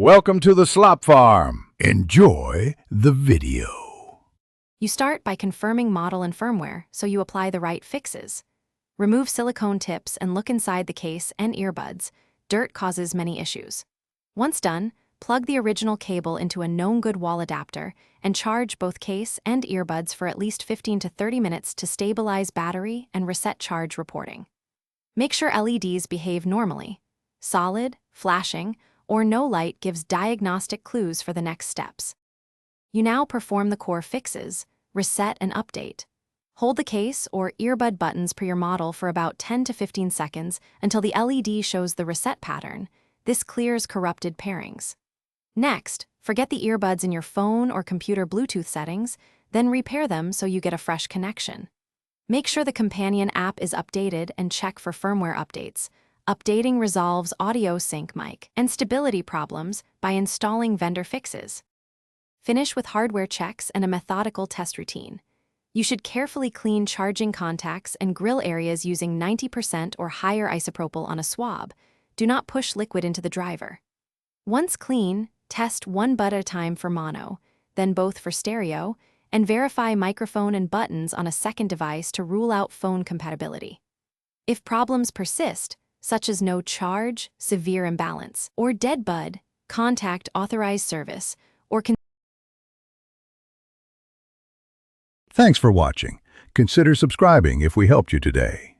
Welcome to the Slop Farm. Enjoy the video. You start by confirming model and firmware so you apply the right fixes. Remove silicone tips and look inside the case and earbuds. Dirt causes many issues. Once done, plug the original cable into a known good wall adapter and charge both case and earbuds for at least 15 to 30 minutes to stabilize battery and reset charge reporting. Make sure LEDs behave normally. Solid, flashing, or no light gives diagnostic clues for the next steps. You now perform the core fixes, reset and update. Hold the case or earbud buttons per your model for about 10 to 15 seconds until the LED shows the reset pattern. This clears corrupted pairings. Next, forget the earbuds in your phone or computer Bluetooth settings, then repair them so you get a fresh connection. Make sure the companion app is updated and check for firmware updates. Updating resolves audio sync mic and stability problems by installing vendor fixes. Finish with hardware checks and a methodical test routine. You should carefully clean charging contacts and grill areas using 90% or higher isopropyl on a swab. Do not push liquid into the driver. Once clean, test one bud at a time for mono, then both for stereo, and verify microphone and buttons on a second device to rule out phone compatibility. If problems persist, such as no charge, severe imbalance, or dead bud, contact authorized service or Thanks for watching. Consider subscribing if we helped you today.